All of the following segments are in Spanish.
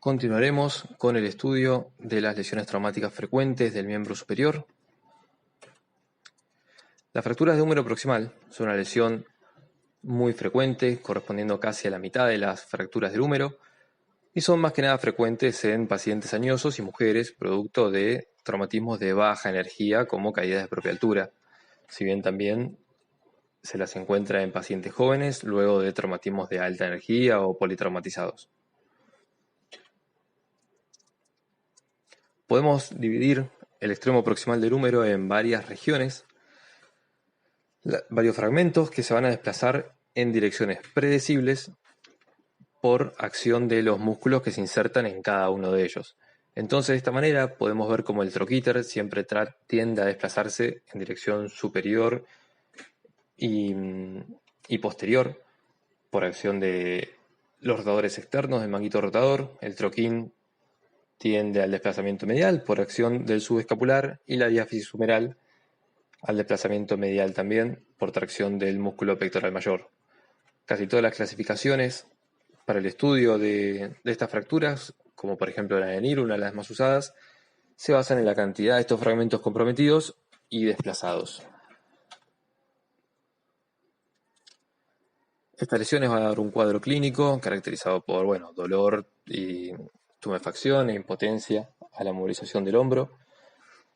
Continuaremos con el estudio de las lesiones traumáticas frecuentes del miembro superior. Las fracturas de húmero proximal son una lesión muy frecuente, correspondiendo casi a la mitad de las fracturas del húmero, y son más que nada frecuentes en pacientes añosos y mujeres, producto de traumatismos de baja energía como caídas de propia altura, si bien también se las encuentra en pacientes jóvenes luego de traumatismos de alta energía o politraumatizados. Podemos dividir el extremo proximal del húmero en varias regiones, varios fragmentos que se van a desplazar en direcciones predecibles por acción de los músculos que se insertan en cada uno de ellos. Entonces, de esta manera podemos ver cómo el troquíter siempre tiende a desplazarse en dirección superior y posterior por acción de los rotadores externos del manguito rotador. El troquín tiende al desplazamiento medial por acción del subescapular y la diáfisis humeral al desplazamiento medial también por tracción del músculo pectoral mayor. Casi todas las clasificaciones para el estudio de estas fracturas, como por ejemplo la de NIR, una de las más usadas, se basan en la cantidad de estos fragmentos comprometidos y desplazados. Estas lesiones van a dar un cuadro clínico caracterizado por dolor y tumefacción e impotencia a la movilización del hombro.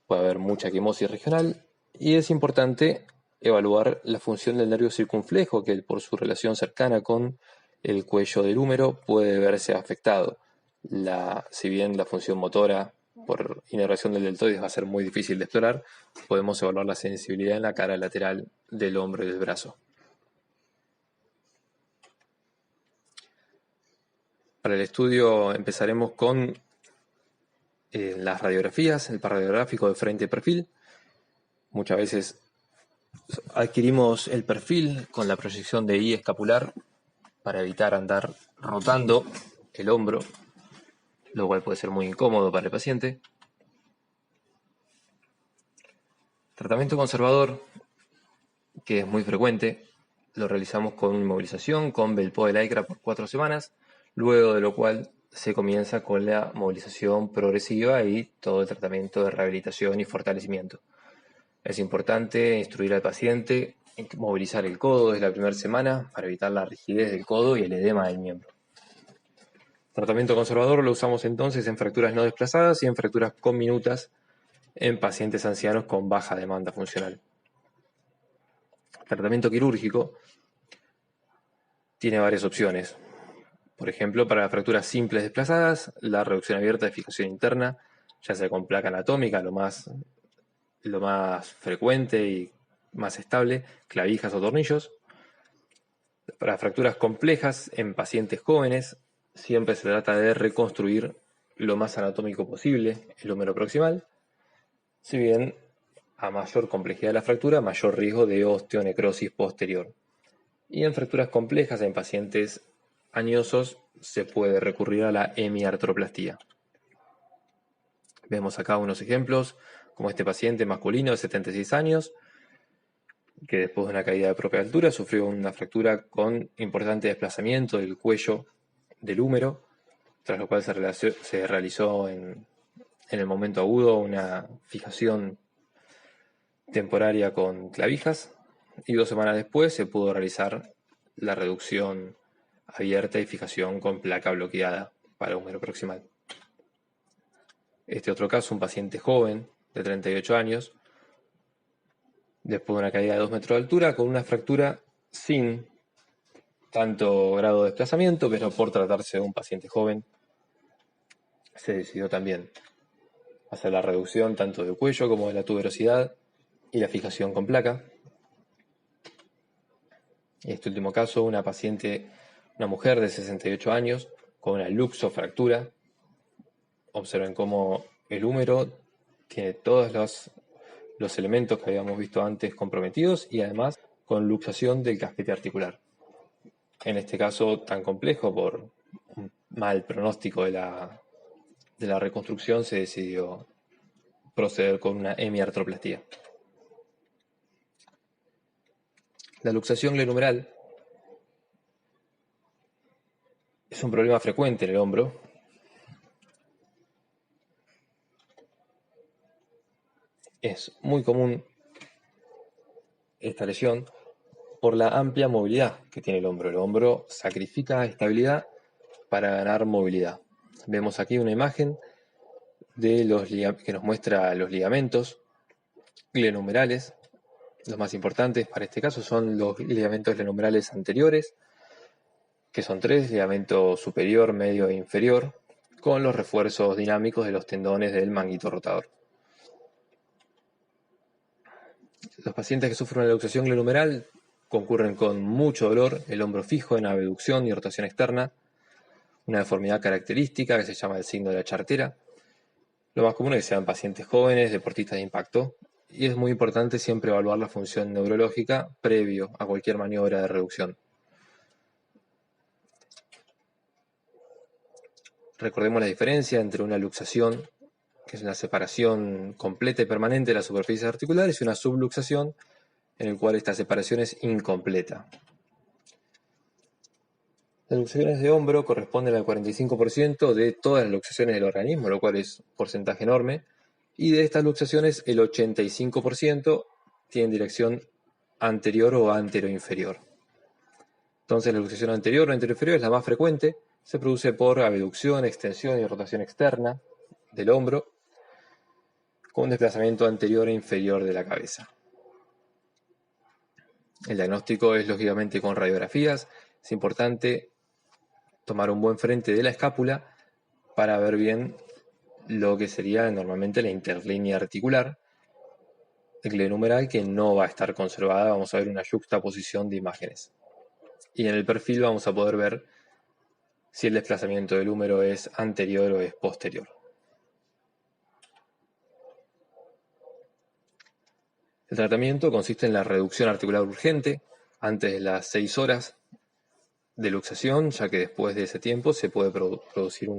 Puede haber mucha equimosis regional y es importante evaluar la función del nervio circunflejo, que por su relación cercana con el cuello del húmero puede verse afectado. Si bien la función motora por inervación del deltoides va a ser muy difícil de explorar, podemos evaluar la sensibilidad en la cara lateral del hombro y del brazo. Para el estudio empezaremos con las radiografías, el radiográfico de frente y perfil. Muchas veces adquirimos el perfil con la proyección de I escapular para evitar andar rotando el hombro, lo cual puede ser muy incómodo para el paciente. Tratamiento conservador, que es muy frecuente, lo realizamos con inmovilización con Belpo de Lycra por 4 semanas, luego de lo cual se comienza con la movilización progresiva y todo el tratamiento de rehabilitación y fortalecimiento. Es importante instruir al paciente en movilizar el codo desde la primera semana para evitar la rigidez del codo y el edema del miembro. Tratamiento conservador lo usamos entonces en fracturas no desplazadas y en fracturas conminutas en pacientes ancianos con baja demanda funcional. Tratamiento quirúrgico tiene varias opciones. Por ejemplo, para las fracturas simples desplazadas, la reducción abierta de fijación interna, ya sea con placa anatómica, lo más frecuente y más estable, clavijas o tornillos. Para fracturas complejas en pacientes jóvenes, siempre se trata de reconstruir lo más anatómico posible el húmero proximal, si bien a mayor complejidad de la fractura, mayor riesgo de osteonecrosis posterior. Y en fracturas complejas en pacientes añosos se puede recurrir a la hemiartroplastía. Vemos acá unos ejemplos, como este paciente masculino de 76 años, que después de una caída de propia altura sufrió una fractura con importante desplazamiento del cuello del húmero, tras lo cual se realizó en el momento agudo una fijación temporaria con clavijas, y 2 semanas después se pudo realizar la reducción abierta y fijación con placa bloqueada para húmero proximal. Este otro caso, un paciente joven de 38 años, después de una caída de 2 metros de altura, con una fractura sin tanto grado de desplazamiento, pero por tratarse de un paciente joven, se decidió también hacer la reducción tanto del cuello como de la tuberosidad y la fijación con placa. En este último caso, una mujer de 68 años con una luxofractura. Observen cómo el húmero tiene todos los elementos que habíamos visto antes comprometidos y además con luxación del casquete articular. En este caso tan complejo, por un mal pronóstico de la reconstrucción, se decidió proceder con una hemiartroplastía. La luxación glenohumeral es un problema frecuente en el hombro Es muy común esta lesión por la amplia movilidad que tiene el hombro. El hombro sacrifica estabilidad para ganar movilidad. Vemos aquí una imagen de que nos muestra los ligamentos glenohumerales. Los más importantes para este caso son los ligamentos glenohumerales anteriores, que son 3, ligamento superior, medio e inferior, con los refuerzos dinámicos de los tendones del manguito rotador. Los pacientes que sufren una luxación glenohumeral concurren con mucho dolor, el hombro fijo en abducción y rotación externa, una deformidad característica que se llama el signo de la chartera. Lo más común es que sean pacientes jóvenes, deportistas de impacto, y es muy importante siempre evaluar la función neurológica previo a cualquier maniobra de reducción. Recordemos la diferencia entre una luxación, que es una separación completa y permanente de las superficies articulares, y una subluxación, en el cual esta separación es incompleta. Las luxaciones de hombro corresponden al 45% de todas las luxaciones del organismo, lo cual es un porcentaje enorme, y de estas luxaciones el 85% tienen dirección anterior o anteroinferior. Entonces la luxación anterior o anteroinferior es la más frecuente, se produce por abducción, extensión y rotación externa del hombro, con desplazamiento anterior e inferior de la cabeza. El diagnóstico es lógicamente con radiografías. Es importante tomar un buen frente de la escápula para ver bien lo que sería normalmente la interlínea articular glenohumeral, que no va a estar conservada. Vamos a ver una yuxtaposición de imágenes. Y en el perfil vamos a poder ver si el desplazamiento del húmero es anterior o es posterior. El tratamiento consiste en la reducción articular urgente antes de las 6 horas de luxación, ya que después de ese tiempo se puede producir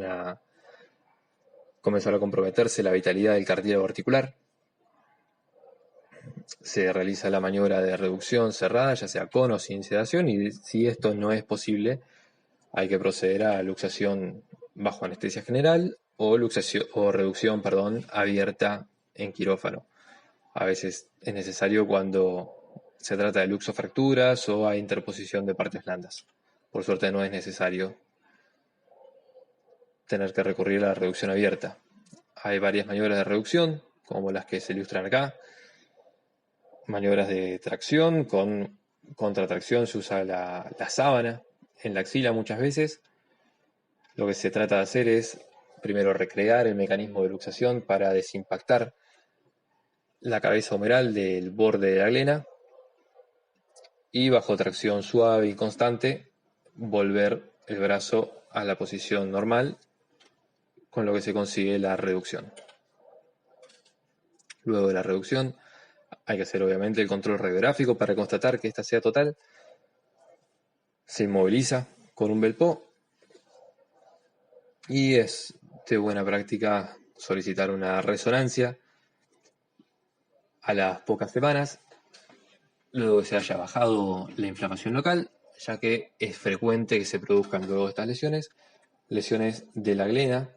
comenzar a comprometerse la vitalidad del cartílago articular. Se realiza la maniobra de reducción cerrada, ya sea con o sin sedación, y si esto no es posible, hay que proceder a luxación bajo anestesia general o reducción abierta en quirófano. A veces es necesario cuando se trata de luxofracturas o hay interposición de partes blandas. Por suerte no es necesario tener que recurrir a la reducción abierta. Hay varias maniobras de reducción, como las que se ilustran acá. Maniobras de tracción, con contratracción se usa la sábana en la axila muchas veces. Lo que se trata de hacer es primero recrear el mecanismo de luxación para desimpactar la cabeza humeral del borde de la glena y bajo tracción suave y constante volver el brazo a la posición normal, con lo que se consigue la reducción. Luego de la reducción hay que hacer obviamente el control radiográfico para constatar que esta sea total. Se inmoviliza con un Belpo y es de buena práctica solicitar una resonancia a las pocas semanas, luego que se haya bajado la inflamación local, ya que es frecuente que se produzcan luego de estas lesiones de la glena,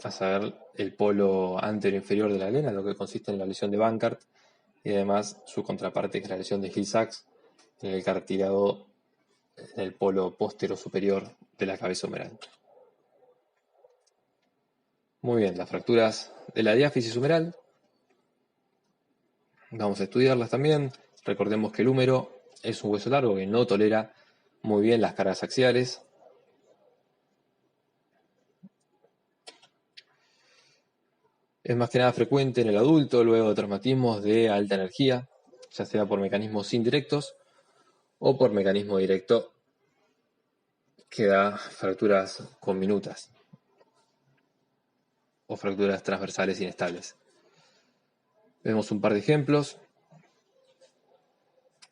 a saber, el polo anterior-inferior de la glena, lo que consiste en la lesión de Bankart, y además su contraparte, que es la lesión de Hill-Sachs, en el cartílago, en el polo postero-superior de la cabeza humeral. Muy bien, las fracturas de la diáfisis humeral, vamos a estudiarlas también. Recordemos que el húmero es un hueso largo que no tolera muy bien las cargas axiales. Es más que nada frecuente en el adulto luego de traumatismos de alta energía, ya sea por mecanismos indirectos o por mecanismo directo que da fracturas conminutas o fracturas transversales inestables. Vemos un par de ejemplos,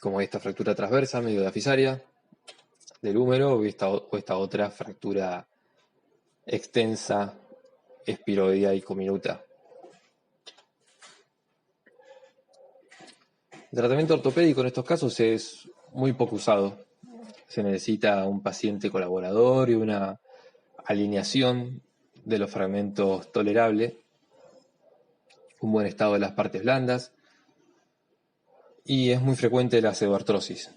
como esta fractura transversa medio diafisaria del húmero o esta otra fractura extensa, espiroidea y cominuta. El tratamiento ortopédico en estos casos es muy poco usado. Se necesita un paciente colaborador y una alineación de los fragmentos tolerable, un buen estado de las partes blandas, Y es muy frecuente la pseudoartrosis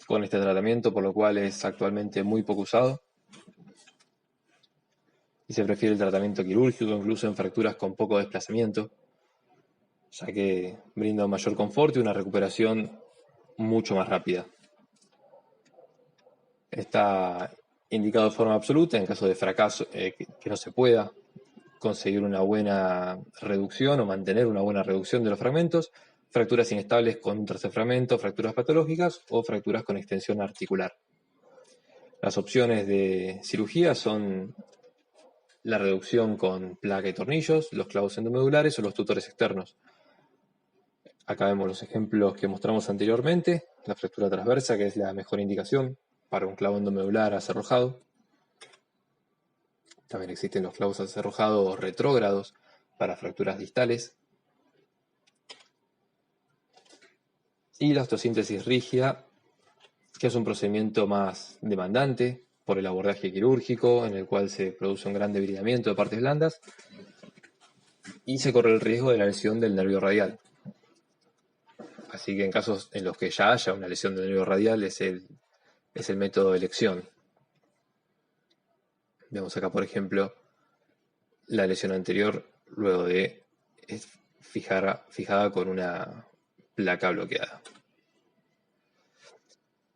con este tratamiento, por lo cual es actualmente muy poco usado. Y se prefiere el tratamiento quirúrgico, incluso en fracturas con poco desplazamiento, ya que brinda un mayor confort y una recuperación mucho más rápida. Está indicado de forma absoluta en caso de fracaso, que no se pueda conseguir una buena reducción o mantener una buena reducción de los fragmentos, fracturas inestables con un tercer fragmento, fracturas patológicas o fracturas con extensión articular. Las opciones de cirugía son la reducción con placa y tornillos, los clavos endomedulares o los tutores externos. Acá vemos los ejemplos que mostramos anteriormente, la fractura transversa, que es la mejor indicación para un clavo endomedular acerrojado. También existen los clavos acerrojados retrógrados para fracturas distales. Y la osteosíntesis rígida, que es un procedimiento más demandante por el abordaje quirúrgico, en el cual se produce un gran debilitamiento de partes blandas y se corre el riesgo de la lesión del nervio radial. Así que en casos en los que ya haya una lesión del nervio radial es el método de elección. Vemos acá, por ejemplo, la lesión anterior luego de fijada con una placa bloqueada.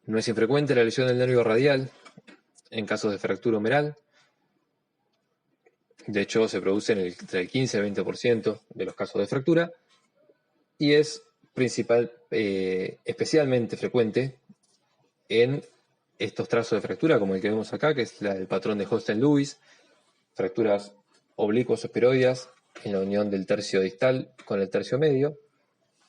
No es infrecuente la lesión del nervio radial en casos de fractura humeral. De hecho, se produce entre el 15 y el 20% de los casos de fractura y es especialmente frecuente en estos trazos de fractura, como el que vemos acá, que es el patrón de Holsten-Lewis, fracturas oblicuos o esperoideas en la unión del tercio distal con el tercio medio,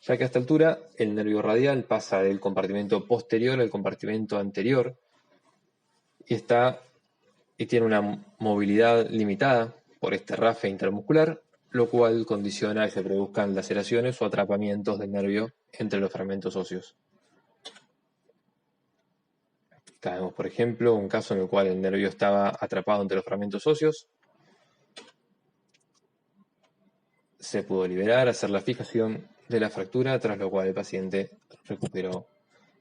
ya que a esta altura el nervio radial pasa del compartimento posterior al compartimento anterior y tiene una movilidad limitada por este rafe intermuscular, lo cual condiciona que se produzcan laceraciones o atrapamientos del nervio entre los fragmentos óseos. Acá vemos, por ejemplo, un caso en el cual el nervio estaba atrapado entre los fragmentos óseos. Se pudo liberar, hacer la fijación de la fractura, tras lo cual el paciente recuperó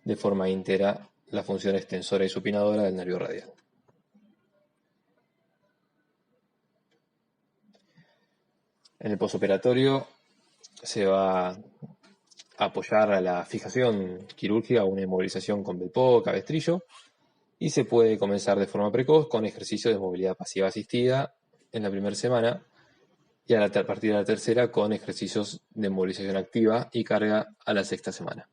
de forma íntegra la función extensora y supinadora del nervio radial. En el posoperatorio se va a apoyar a la fijación quirúrgica o una inmovilización con Belpo, cabestrillo, y se puede comenzar de forma precoz con ejercicios de movilidad pasiva asistida en la primera semana y a partir de la tercera con ejercicios de movilización activa y carga a la sexta semana.